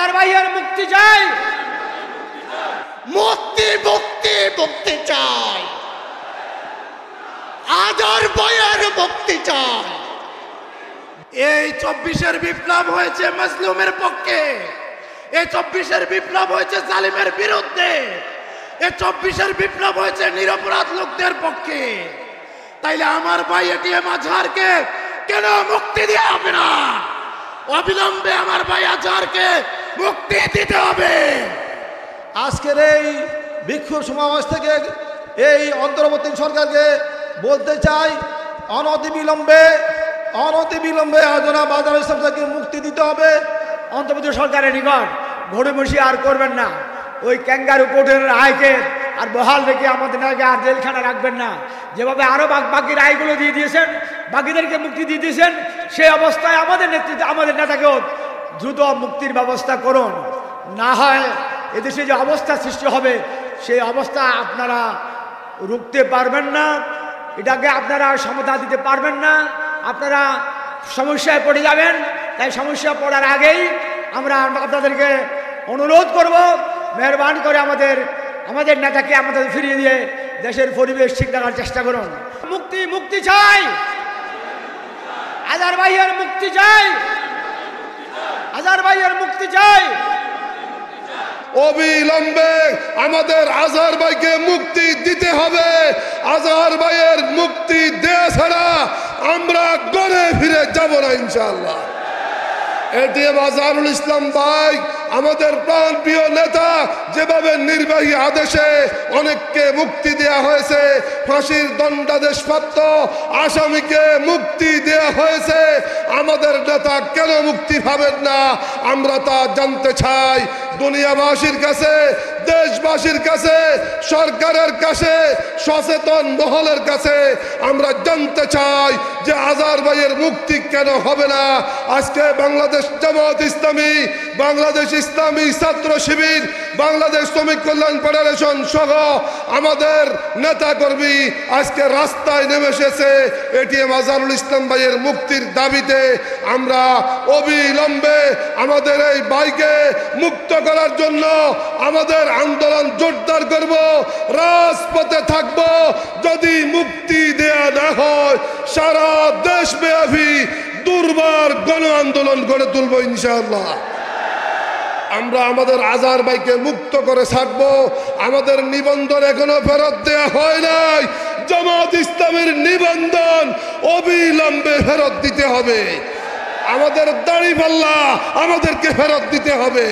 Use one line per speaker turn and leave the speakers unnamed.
আজার ভাইয়ের মুক্তি চাই,
মুক্তি মুক্তি মুক্তি চাই, আজার ভাইয়ের মুক্তি চাই।
এই 24-এর বিপ্লব হয়েছে মজলুমের পক্ষে, এই 24-এর বিপ্লব হয়েছে জালিমের বিরুদ্ধে, এই 24-এর বিপ্লব হয়েছে নিরপরাধ লোকদের পক্ষে। তাইলে আমার ভাই এটিএম আজহারকে কেন মুক্তি দেওয়া হবে না? অবিলম্বে আমার ভাই আজহারকে মুক্তি দিতে হবে।
আজকের এই বিক্ষোভ সমাবেশ থেকে এই অন্তর্বর্তী সরকারকে বলতে চাই, অনতিবিলম্বে জনাব আজহার ইসলামকে মুক্তি দিতে হবে।
অন্তর্বর্তী সরকারের নিকট ঘড়িমসি আর করবেন না, ওই ক্যাঙ্গারু কোর্টের রায়কে আর বহাল রেখে আমাদের নাকি আর জেলখানা রাখবেন না। যেভাবে আরো বাকি রায়গুলো দিয়ে দিয়েছেন, বাকিদেরকে মুক্তি দিয়ে দিয়েছেন, সেই অবস্থায় আমাদের নেতৃত্বে আমাদের নেতাকেও দ্রুত মুক্তির ব্যবস্থা করুন। না হয় এদেশে যে অবস্থা সৃষ্টি হবে সেই অবস্থা আপনারা রুখতে পারবেন না, এটাকে আপনারা সমাধান দিতে পারবেন না, আপনারা সমস্যায় পড়ে যাবেন। তাই সমস্যা পড়ার আগেই আমরা আপনাদেরকে অনুরোধ করব, মেহরবান করে আমাদের নেতাকে আমাদের ফিরিয়ে দিয়ে দেশের পরিবেশ ঠিক রাখার চেষ্টা করুন। মুক্তি মুক্তি চাই, আজার ভাইয়ের মুক্তি চাই, আজার ভাইয়ের মুক্তি চাই।
অবিলম্বে আমাদের আজহার ভাইকে মুক্তি দিতে হবে। আজহার ভাইয়ের মুক্তি দেয়া ছাড়া আমরা ঘরে ফিরে যাব না ইনশাআল্লাহ। এটিএম আজহারুল ইসলাম ভাই আমাদের প্রাণপ্রিয় নেতা, যেভাবে নির্বাহী আদেশে অনেককে মুক্তি দেয়া হয়েছে, ফাঁসির দণ্ডাদেশপ্রাপ্ত আসামিকে মুক্তি দেয়া হয়েছে, আমাদের নেতা কেন মুক্তি পাবেন না আমরা তা জানতে চাই। দুনিয়াবাসীর কাছে, দেশবাসীর কাছে, সরকারের কাছে, সচেতন মহলের কাছে আমরা জানতে চাই যে আজহার ভাইয়ের মুক্তি কেন হবে না। আজকে বাংলাদেশ জামাত ইসলামী, বাংলাদেশ ইসলামী ছাত্র শিবির, বাংলাদেশ শ্রমিক কল্যাণ ফেডারেশন সহ আমাদের নেতাকর্মী আজকে রাস্তায় নেমে এসেছে এটিএম আজহারুল ইসলাম ভাইয়ের মুক্তির দাবিতে। আমরা অবিলম্বে আমাদের এই ভাইকে মুক্ত করার জন্য আমাদের আন্দোলন জোরদার করব, রাজপথে থাকব। যদি মুক্তি দেয়া না হয় সারা দেশব্যাপী দুর্বার গণ আন্দোলন গড়ে তুলব ইনশাআল্লাহ। আমরা আমাদের আজহার ভাইকে মুক্ত করে ছাড়বো। আমাদের নিবন্ধন এখনো ফেরত দেয়া হয় নাই। জামাত ইসলামের নিবন্ধন অবিলম্বে ফেরত দিতে হবে। আমাদের দাড়িপাল্লা আমাদেরকে ফেরত দিতে হবে।